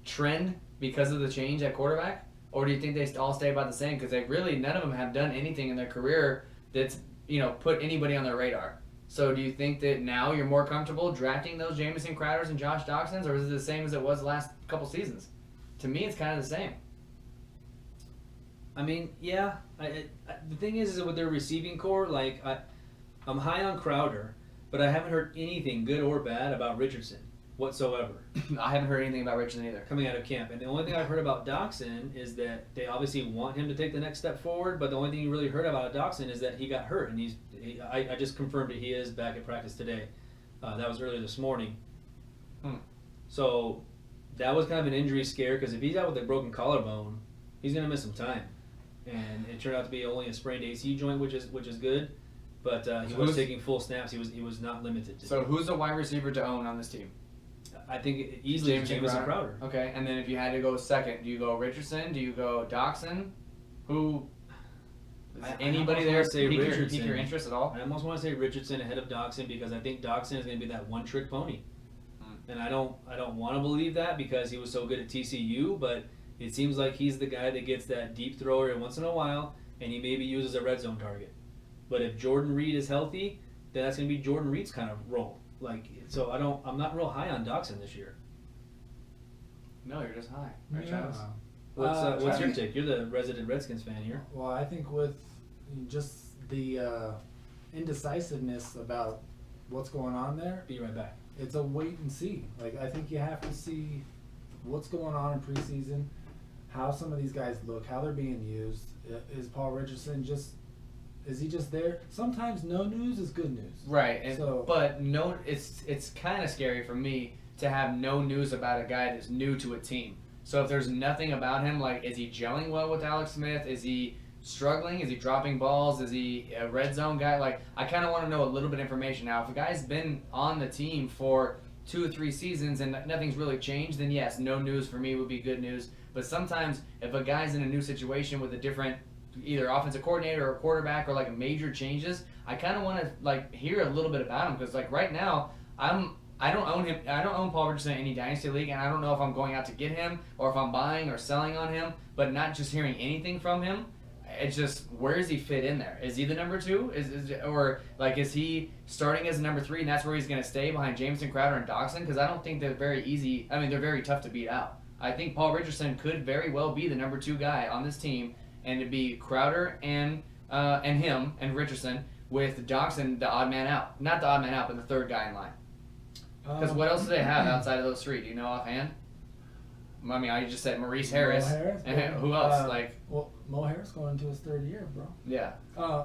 trend because of the change at quarterback? Or do you think they all stay about the same? Because none of them have done anything in their career that's, put anybody on their radar. So do you think that now you're more comfortable drafting those Jamison Crowders and Josh Doxsons, or is it the same as it was the last couple seasons? To me, it's kind of the same. I mean, yeah. The thing is with their receiving core, like I'm high on Crowder, but I haven't heard anything good or bad about Richardson whatsoever. I haven't heard anything about Richardson either. Coming out of camp. And the only thing I've heard about Doxson is that they obviously want him to take the next step forward, but the only thing you really heard about Doxson is that he got hurt, and I just confirmed that he is back at practice today. That was earlier this morning. So that was kind of an injury scare, because if he's out with a broken collarbone, he's going to miss some time. And it turned out to be only a sprained AC joint, which is good. But he was taking full snaps. He was not limited. So who's the wide receiver to own on this team? I think easily Jamison Crowder. Okay, and then if you had to go second, do you go Richardson? Do you go Doxson? Who? Is anybody there pique your interest at all? I almost want to say Richardson ahead of Doxson, because I think Doxson is going to be that one-trick pony. And I don't want to believe that because he was so good at TCU, but it seems like he's the guy that gets that deep thrower every once in a while, and he maybe uses a red zone target. But if Jordan Reed is healthy, then that's going to be Jordan Reed's kind of role. So I'm not real high on Doxson this year. No, you're just high. Right, Yeah. Travis? What's your take? You're the resident Redskins fan here. Well, I think with just the indecisiveness about what's going on there, Be right back. it's a wait and see. I think you have to see what's going on in preseason, how some of these guys look, how they're being used. Is Paul Richardson is he just there? Sometimes no news is good news. Right, but it's kind of scary for me to have no news about a guy that's new to a team. So if there's nothing about him, is he gelling well with Alex Smith? Is he struggling? Is he dropping balls? Is he a red zone guy? I kind of want to know a little bit of information. Now, if a guy's been on the team for 2 or 3 seasons and nothing's really changed, then yes, no news for me would be good news. But sometimes if a guy's in a new situation with a different either offensive coordinator or quarterback or major changes, I kind of want to hear a little bit about him, because right now I don't own him. I don't own Paul Richardson in any dynasty league, and I don't know if I'm going out to get him or if I'm buying or selling on him. But not just hearing anything from him, it's just where does he fit in there? Is he the number 2? Is he starting as a number 3 and that's where he's going to stay behind Jamison Crowder and Doxson? Because I don't think they're very easy. I mean, they're very tough to beat out. I think Paul Richardson could very well be the number 2 guy on this team, and it'd be Crowder and him and Richardson with Doxson the odd man out. Not the odd man out, but the third guy in line. Because what else do they have outside of those 3? Do you know offhand? I mean, I just said Maurice Harris. And who else? Well, Mo Harris going into his 3rd year, bro. Yeah.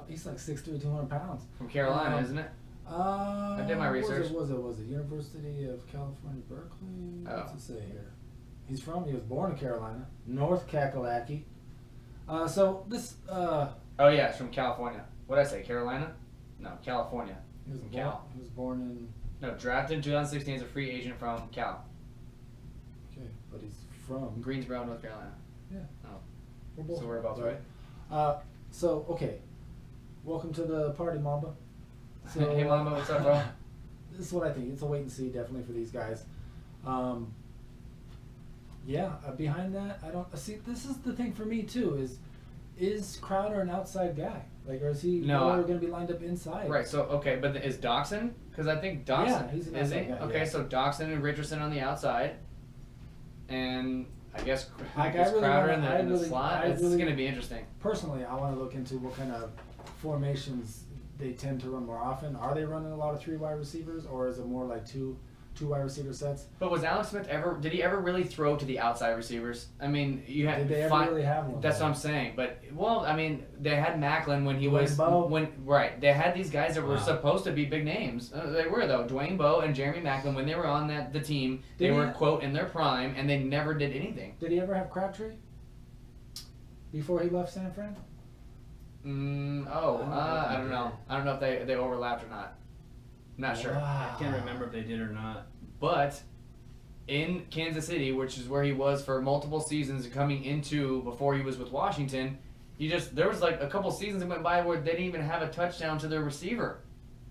He's like 6'3", 200 pounds. From Carolina, isn't it? I did my research. Was it University of California, Berkeley? Oh. What's it say here? He was born in Carolina, North Kakalaki. So this. Oh yeah, it's from California. What did I say? Carolina? No, California. He was From born, Cal. He was born in. No, drafted in 2016 as a free agent from Cal. Okay, but he's from Greensboro, North Carolina. Yeah. Oh. We're both So we're about right. right. So okay, welcome to the party, Mamba. So, Hey Mamba, what's up, bro? This is what I think. It's a wait and see, definitely for these guys. Behind that, I don't see. This is the thing for me too. Is Crowder an outside guy? Like, or is he going to be lined up inside? Right. So okay, but is Doxson? Because I think Doxson Yeah, he's an is he? outside guy, Okay, yeah. so Doxson and Richardson on the outside, and I guess Like, I really Crowder wanna- in the slot. It's really- going to be interesting. Personally, I want to look into what kind of formations they tend to run more often. Are they running a lot of 3 wide receivers, or is it more like two wide receiver sets? But was Alex Smith did he ever really throw to the outside receivers? I mean, you had Did they ever really have one? That's what I'm saying. But I mean, they had Macklin when he was Bowe. right. They had these guys that were Wow. supposed to be big names. They were though. Dwayne Bowe and Jeremy Macklin, when they were on the team, they Did he were have- quote in their prime, and they never did anything. Did he ever have Crabtree before he left San Fran? I don't know. I don't know if they overlapped or not. Not sure. I can't remember if they did or not. But in Kansas City, which is where he was for multiple seasons coming into before he was with Washington, there was like a couple seasons that went by where they didn't even have a touchdown to their receiver.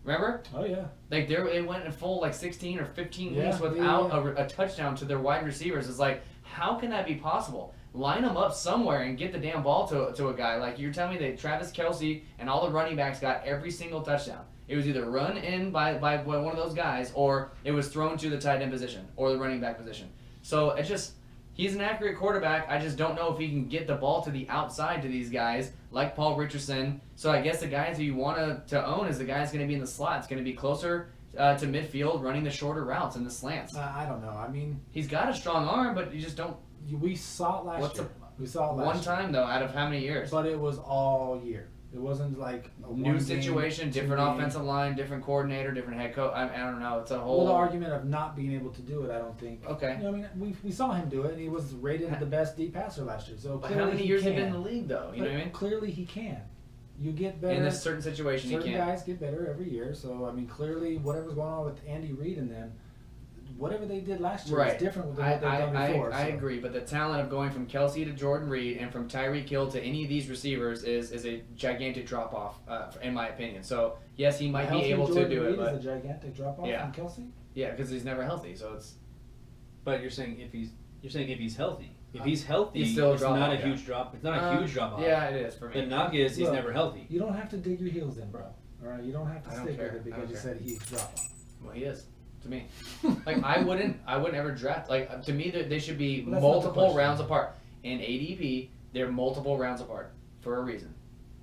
Remember? Oh yeah. Like they went in full like 16 or 15 Yeah, weeks without yeah. A touchdown to their wide receivers. It's like, how can that be possible? Line them up somewhere and get the damn ball to a guy. Like you're telling me that Travis Kelce and all the running backs got every single touchdown. It was either run in by one of those guys, or it was thrown to the tight end position or the running back position. So he's an accurate quarterback. I just don't know if he can get the ball to the outside to these guys like Paul Richardson. So I guess the guys who you want to own is the guys going to be in the slot. It's going to be closer to midfield, running the shorter routes and the slants. I don't know. I mean, He's got a strong arm, but you just don't. we saw it last year. We saw it last One year. time though, out of how many years? But it was all year. It wasn't like a New one situation, game, different 2 game. offensive line, different coordinator, different head coach. I don't know. It's a whole. Well, the argument of not being able to do it, I don't think. Okay. You know, I mean, we saw him do it, and he was rated the best deep passer last year. So But clearly how many he years can. have been in the league though? You know what I mean? Clearly he can. You get better. In this certain situation, certain you can't. guys get better every year. So I mean, clearly whatever's going on with Andy Reid and them, whatever they did last year Right. is different than what they've done before. I so. agree, but the talent of going from Kelsey to Jordan Reed and from Tyreek Hill to any of these receivers is a gigantic drop off, in my opinion. So yes, he might be Healthy able Jordan to do Reed it, but is a gigantic drop off Yeah. from Kelsey. yeah, because he's never healthy. So it's But you're saying if he's healthy. If he's healthy, He's still a it's drop not off, a yeah. huge drop. It's not a huge drop off. Yeah, it is for me. The knock is he's Look, never healthy. You don't have to dig your heels in, bro. All right, you don't have to I don't stick care. with it I don't because you care. said he's drop off. Well, he is to me. Like I wouldn't ever draft. Like to me, they should be Well, that's not the multiple question. rounds apart. In ADP, they're multiple rounds apart for a reason.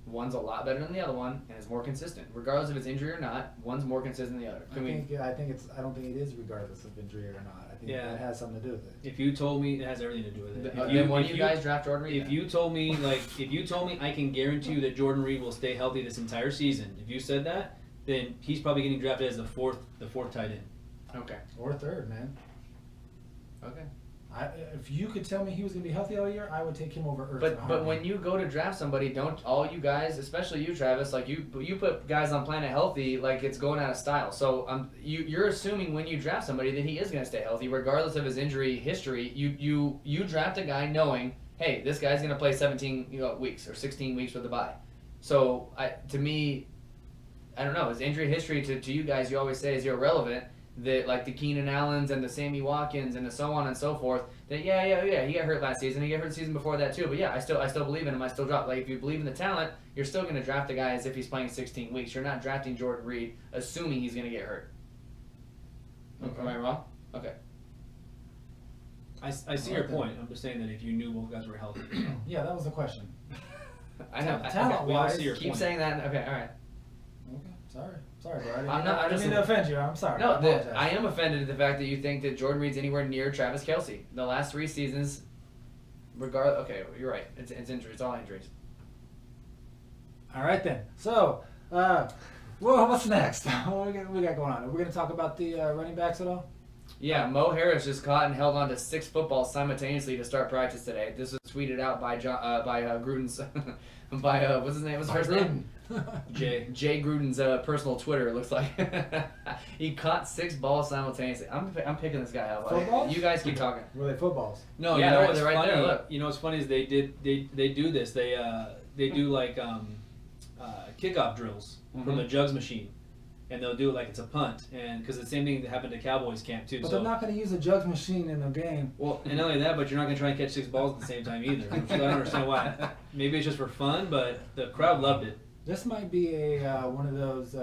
One's a lot better than the other one and is more consistent, regardless if it's injury or not. One's more consistent than the other. I don't think it is regardless of injury or not. I think Yeah. that has something to do with it. If you told me, it has everything to do with it. Then one of you guys draft Jordan Reed. If you told me I can guarantee you that Jordan Reed will stay healthy this entire season, if you said that, then he's probably getting drafted as the fourth tight end. Okay. Or third, man. Okay. If you could tell me he was going to be healthy all year, I would take him over Ertz. But when you go to draft somebody, don't all you guys, especially you, Travis, like you put guys on Planet Healthy like it's going out of style. So you're assuming when you draft somebody that he is going to stay healthy, regardless of his injury history. You draft a guy knowing, hey, this guy's going to play 17 weeks or 16 weeks with the bye. So to me, I don't know. His injury history to you guys, you always say is irrelevant. That like the Keenan Allens and the Sammy Watkins and the so on and so forth. That yeah, he got hurt last season. He got hurt the season before that too. But yeah, I still believe in him. I still drop. Like if you believe in the talent, you're still going to draft the guy as if he's playing 16 weeks. You're not drafting Jordan Reed assuming he's going to get hurt. Okay. Am I wrong? Okay. I see your point. I'm just saying that if you knew both guys were healthy. Yeah, that was the question. I know. Talent we all wise, see your Keep point. saying that. Okay. All right. Okay, sorry. Sorry, bro. I didn't mean to offend you. I'm sorry. No, apologize. I am offended at the fact that you think that Jordan Reed's anywhere near Travis Kelce. The last 3 seasons, okay, you're right. It's injuries. It's all injuries. All right then. So, well, what's next? What we got going on? Are we going to talk about the running backs at all? Yeah, Mo Harris just caught and held on to 6 footballs simultaneously to start practice today. This was tweeted out by Gruden's, what's his name? What's his first name? Jay Gruden's personal Twitter. It looks like he caught 6 balls simultaneously. I'm picking this guy up. Footballs? You guys keep talking. Were they footballs? No, Yeah, you know what's they're right funny? there, look. You know what's funny is they do this. They do like kickoff drills from the jugs machine, and they'll do it like it's a punt, and because the same thing that happened to Cowboys camp too. But so they're not going to use a jugs machine in a game. well, and not only that, but you're not going to try and catch 6 balls at the same time either. So I don't understand why. Maybe it's just for fun, but the crowd loved it. This might be a one of those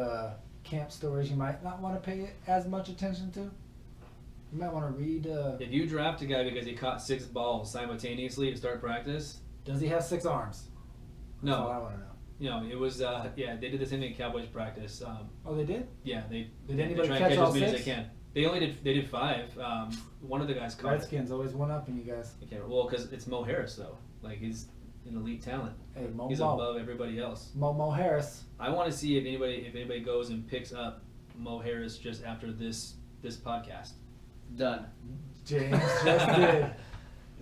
camp stories you might not want to pay as much attention to. You might want to read. If you draft a guy because he caught 6 balls simultaneously to start practice, Does he have 6 arms? That's all I no, want to know. you know it was yeah, they did the same thing in Cowboys practice. Oh, they did? Yeah, Did they anybody try catch and catch all as many 6? as they can. They did 5. One of the guys caught it. Redskins always one up on you guys. I can't, well, because it's Mo Harris though. Like he's an elite talent. Hey, He's above everybody else. Mo Harris. I want to see if anybody goes and picks up Mo Harris just after this podcast. Done. James just did.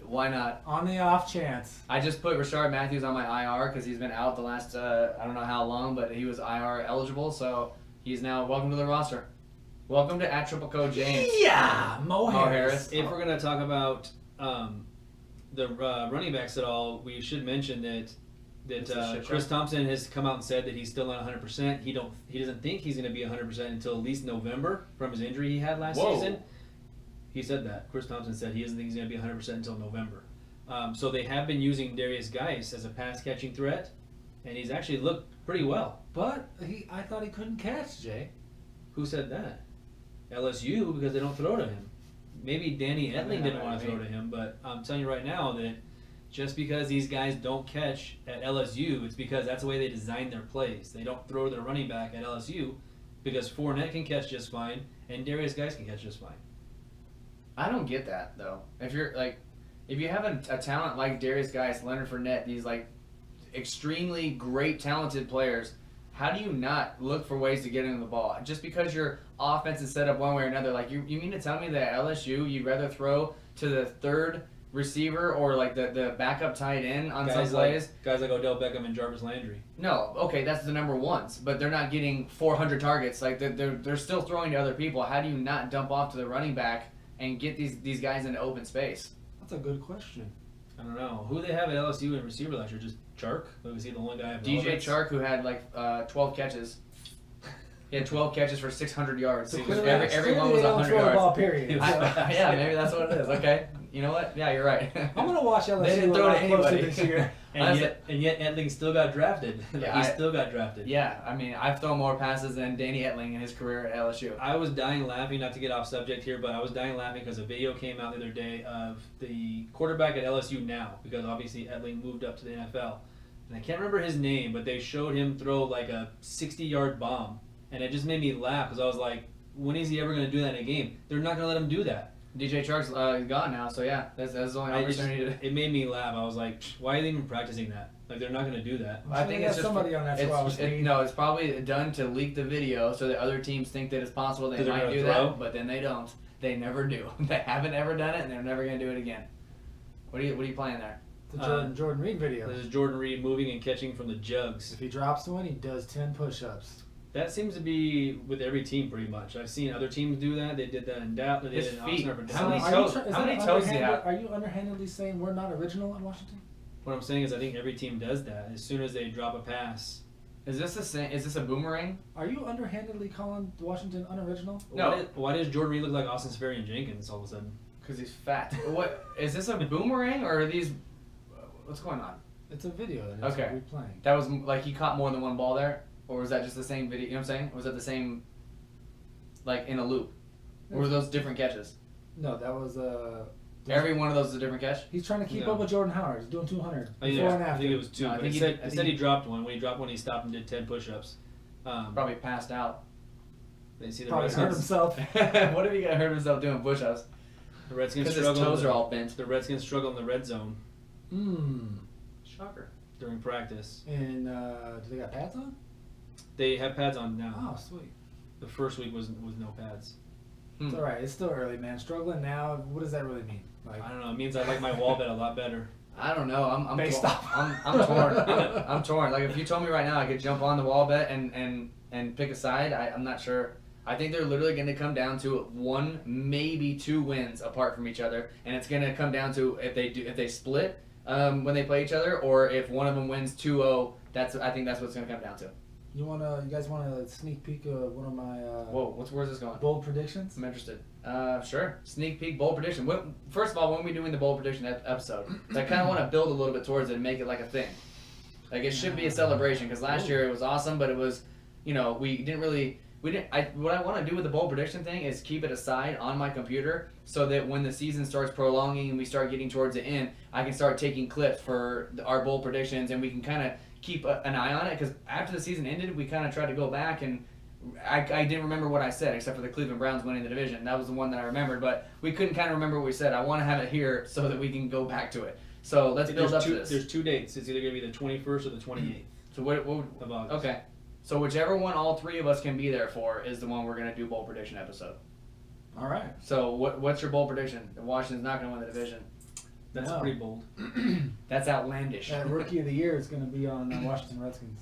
Why not? On the off chance. I just put Rashard Matthews on my IR because he's been out the last I don't know how long, but he was IR eligible, so he's now welcome to the roster. Welcome to @CoCo James. Yeah, Mo Harris. If we're gonna talk about the running backs at all, we should mention that Chris Thompson has come out and said that he's still not 100%. He doesn't think he's going to be 100% until at least November from his injury he had last season. He said that. Chris Thompson said he doesn't think he's going to be 100% until November. So they have been using Darius Geis as a pass-catching threat, and he's actually looked pretty well. But I thought he couldn't catch, Jay. Who said that? LSU, because they don't throw to him. Maybe Danny Etling didn't want to throw to him, but I'm telling you right now that just because these guys don't catch at LSU, it's because that's the way they design their plays. They don't throw their running back at LSU because Fournette can catch just fine and Darius Geis can catch just fine. I don't get that though. If you have a talent like Darius Geis, Leonard Fournette, these like extremely great talented players, how do you not look for ways to get into the ball? Just because your offense is set up one way or another, like you mean to tell me that at LSU you'd rather throw to the third receiver or like the backup tight end on some plays? Guys like Odell Beckham and Jarvis Landry. No, okay, that's the number ones, but they're not getting 400 targets. Like they're still throwing to other people. How do you not dump off to the running back and get these guys into open space? That's a good question. I don't know. Who they have at LSU in receiver last year? Just Chark? Was he the only guy? DJ Chark, who had like 12 catches. He had 12 catches for 600 yards. So every one was 100 yards. Ball, period. Yeah, maybe that's what it is. Okay, you know what? Yeah, you're right. I'm gonna watch LSU They didn't throw to anybody this year. and yet Etling still got drafted. Yeah, he still got drafted. Yeah, I mean, I've thrown more passes than Danny Etling in his career at LSU. I was dying laughing, not to get off subject here, but I was dying laughing because a video came out the other day of the quarterback at LSU now, because obviously Etling moved up to the NFL. And I can't remember his name, but they showed him throw like a 60-yard bomb. And it just made me laugh because I was like, when is he ever going to do that in a game? They're not going to let him do that. DJ Chark's gone now, so yeah, that's the only opportunity. It made me laugh. I was like, why are they even practicing that? Like, they're not going to do that. I think it's just somebody on that squad. No, it's probably done to leak the video so that other teams think that it's possible they might do that, but then they don't. They never do. They haven't ever done it, and they're never going to do it again. What are you playing there? The Jordan Reed video. This is Jordan Reed moving and catching from the jugs. If he drops one, he does 10 push-ups. That seems to be with every team pretty much. I've seen other teams do that. They did that in Dallas. They did it in Oxnard. How many toes do you have? Are you underhandedly saying we're not original in Washington? What I'm saying is I think every team does that. As soon as they drop a pass. Is this a boomerang? Are you underhandedly calling Washington unoriginal? No. Why does Jordan Reed look like Austin Seferian-Jenkins all of a sudden? Because he's fat. What is this a boomerang or are these? What's going on? It's a video that it's replaying. That was like he caught more than one ball there, or was that just the same video? You know what I'm saying? Was that the same, like in a loop, or were those different catches? No, that was every one of those is a different catch. He's trying to keep up with Jordan Howard. He's doing 200 before and after. I think it was 2. No, he said he dropped one. When he dropped one, he stopped and did 10 push-ups. Probably passed out. They see the Probably hurt Redskins. himself. What if he got hurt himself doing push-ups? The Redskins Because his struggle. toes are all bent. The Redskins struggle in the red zone Shocker. during practice. And do they got pads on? They have pads on now. Oh, sweet. The first week was no pads. It's all right. It's still early, man. Struggling now. What does that really mean? Like, I don't know. It means I like my wall bed a lot better. I don't know. I'm Based torn. off. I'm torn. I'm torn. Like if you told me right now I could jump on the wall bet and pick a side, I'm not sure. I think they're literally going to come down to 1, maybe 2 wins apart from each other, and it's going to come down to if they split when they play each other, or if one of them wins 2-0. I think that's what it's going to come down to. You guys want a sneak peek of one of my Whoa, where's this going? bold predictions? I'm interested. Sure. Sneak peek, bold prediction. First of all, when are we doing the bold prediction episode? So I kind of want to build a little bit towards it and make it like a thing. Like it should be a celebration because last year it was awesome, but it was, we didn't really. What I want to do with the bold prediction thing is keep it aside on my computer so that when the season starts prolonging and we start getting towards the end, I can start taking clips for our bold predictions and we can kind of keep an eye on it because after the season ended, we kind of tried to go back and I didn't remember what I said except for the Cleveland Browns winning the division. That was the one that I remembered, but we couldn't kind of remember what we said. I want to have it here so that we can go back to it. So let's build up to this. There's 2 dates. It's either going to be the 21st or the 28th. So what of August. Okay. So whichever one all 3 of us can be there for is the one we're going to do bold prediction episode. All right. So what's your bold prediction? Washington's not going to win the division. That's No. pretty bold. That's outlandish. Rookie of the year is going to be on Washington Redskins.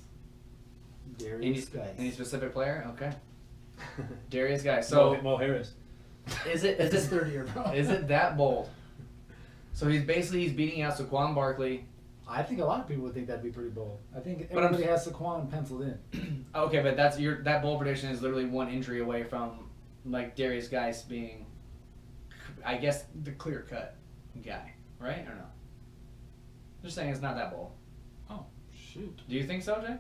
Darius Guice. Any specific player? Okay. Darius Guice. So Mo Harris. is it It's his 3rd year, bro. is it that bold? So he's beating out Saquon Barkley. I think a lot of people would think that'd be pretty bold. I think But everybody has Saquon penciled in. Okay, but that bold prediction is literally 1 injury away from like Darius Guice being, I guess, the clear cut guy, right or no? Just saying it's not that bold. Oh, shoot. Do you think so, Jay?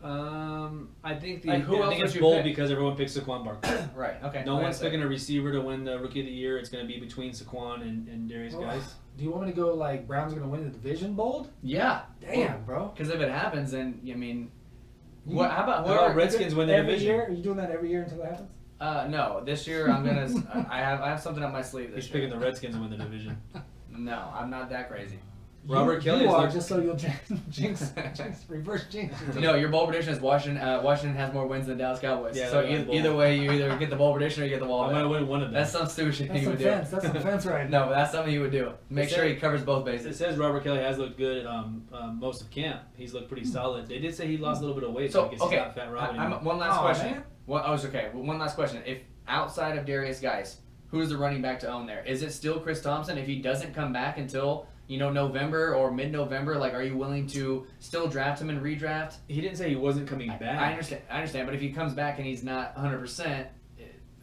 I think Like, who I else think would it's you bold pick? because everyone picks Saquon Barkley. Right. Okay. No one's picking a receiver to win the Rookie of the Year. It's going to be between Saquon and Darius Well, Guice. Do you want me to go like Browns are going to win the division bold? Yeah. Damn, bro. Because if it happens, then I mean, You- what? How about How about Redskins win the every division? year? Are you doing that every year until it happens? No, this year I'm gonna. I have something up my sleeve this He's year. picking the Redskins to win the division. No, I'm not that crazy. Robert Kelly you is are like- just so you'll jinx, reverse jinx. No, your bold prediction is Washington has more wins than Dallas Cowboys. Yeah, so they're either way, you either get the bold prediction or you get the wall. I'm going to win one of them. That's some stupid shit That's he some would fence. do. That's some fence right No, now. but that's something he would do. Make It sure said- he covers both It bases. says Robert Kelly has looked good most of camp. He's looked pretty solid. They did say he lost a little bit of weight, so I So guess okay, he's not fat Rob anymore. one last Aw, question. man. One last question. If outside of Darius Guice, who's the running back to own there? Is it still Chris Thompson? If he doesn't come back until November or mid-November, like, are you willing to still draft him and redraft? He didn't say he wasn't coming back. I understand, but if he comes back and he's not 100%,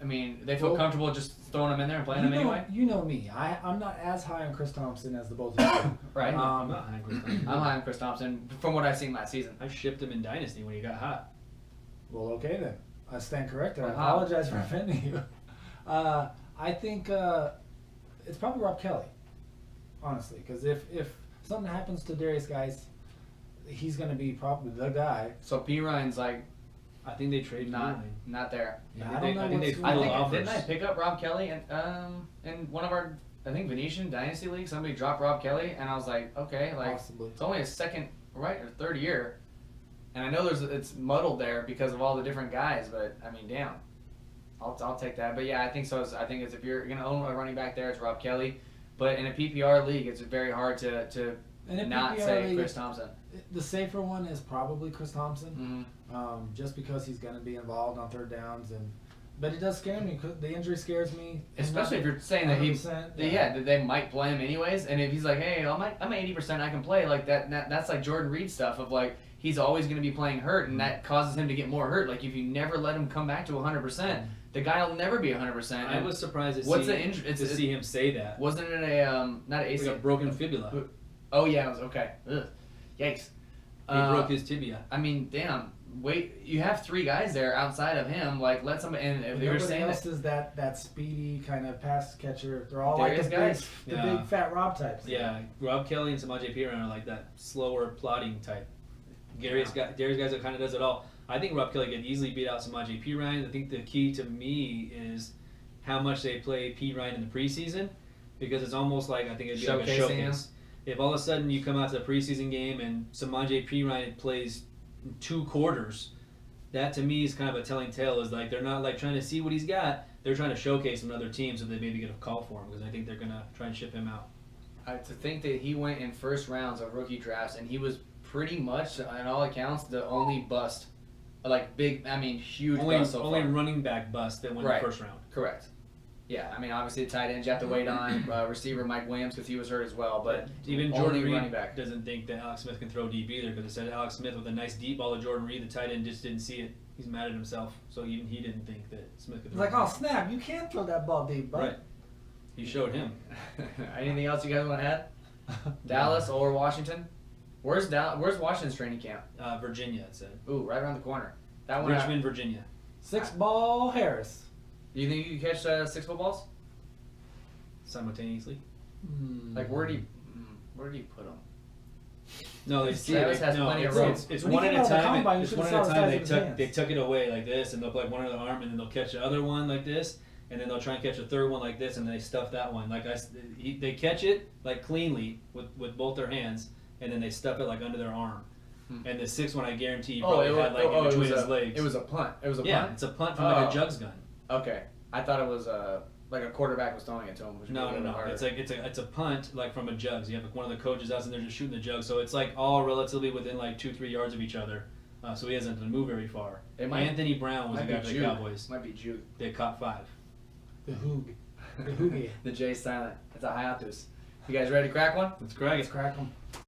I mean, they feel comfortable just throwing him in there and playing him anyway? You know me. I'm not as high on Chris Thompson as the both of you. Right. I'm not high on Chris Thompson. I'm high on Chris Thompson from what I've seen last season. I shipped him in Dynasty when he got hot. Well, okay then. I stand corrected. I Wow. apologize for offending you. I think it's probably Rob Kelly, honestly, because if something happens to Darius Guice, he's going to be probably the guy. So P. Ryan's like I think they trade not there. Yeah, I I think don't know they what's flew I going think on. offers. didn't I pick up Rob Kelly in one of our Venetian Dynasty League? Somebody dropped Rob Kelly, and I was like, okay, like Possibly. it's only his second or third year, and I know it's muddled there because of all the different guys, but I mean, damn, I'll take that. But yeah, I think so. I think it's if you're gonna own a running back there, it's Rob Kelly. But in a PPR league, it's very hard to In a not PPR say league, Chris Thompson. The safer one is probably Chris Thompson, Mm-hmm. just because he's going to be involved on third downs, but it does scare me. The injury scares me, Especially if you're saying that 100%, that they might play him anyways, and if he's like, hey, I'm at 80%, I can play, like that's like Jordan Reed stuff of like he's always going to be playing hurt, and that causes him to get more hurt. Like if you never let him come back to 100%, the guy will never be 100%. I was surprised to What's see the injury? to see him say that. Wasn't it a not an Like ACL? a broken fibula. Oh yeah, it was okay. Ugh. Yikes. He broke his tibia. I mean, damn. Wait, you have 3 guys there outside of him. Like, let somebody. And if they were Nobody saying else that, is that speedy kind of pass catcher. They're all Darius like the Guice? big, Yeah. big fat Rob types. Yeah, Rob Kelly and Samaje Perine are like that slower, plodding type. Darius guy kind of does it all. I think Rob Kelly could easily beat out Samaje Perine. I think the key to me is how much they play Perine in the preseason, because it's almost like, I think it'd be like a Showcasing showcase. If all of a sudden you come out to the preseason game and Samaje Perine plays 2 quarters, that to me is kind of a telling tale. Is like they're not like trying to see what he's got. They're trying to showcase another team so they maybe get a call for him, because I think they're going to try and ship him out. To think that he went in first rounds of rookie drafts and he was pretty much, on all accounts, the only bust. Like huge bust so only far. running back bust that went in the first round. Correct. Yeah, I mean, obviously the tight ends you have to wait on. Receiver Mike Williams, because he was hurt as well. But even only Jordan running Reed back doesn't think that Alex Smith can throw deep either, because it said Alex Smith with a nice deep ball to Jordan Reed, the tight end just didn't see it. He's mad at himself, so even he didn't think that Smith could It's throw like, oh snap, you can't throw that ball deep, bud. Right. He showed him. Anything else you guys want to add? Dallas or Washington? Where's Washington's training camp? Virginia, it said. Ooh, right around the corner. That one. Richmond, Virginia. 6-ball Harris. Do you think you can catch 6 footballs? Simultaneously. Like where do you put them? No, they Travis has plenty of room. It's When he one came at out a of the time. combine, you It's should one have at a saw time. the size of his hands. They tuck it away like this, and they'll put like one under the arm, and then they'll catch the other one like this, and then they'll try and catch a third one like this, and they stuff that one. They catch it like cleanly with both their hands, and then they stuff it like under their arm. And the 6th one, I guarantee you probably had like in between his legs. It was a punt. It was a Yeah, punt? it's a punt from like a jugs gun. Okay. I thought it was like a quarterback was throwing it to him. Which No. harder. It's a punt like from a jugs. You have like one of the coaches out and they're just shooting the jugs. So it's like all relatively within like 2-3 yards of each other. So he hasn't to move very far. Anthony Brown was the guy for the Cowboys. Might be Juke. They caught 5. The Hoog. The Hoogie. The J silent. It's a hiatus. You guys ready to crack one? Let's crack it. Let's crack 'em.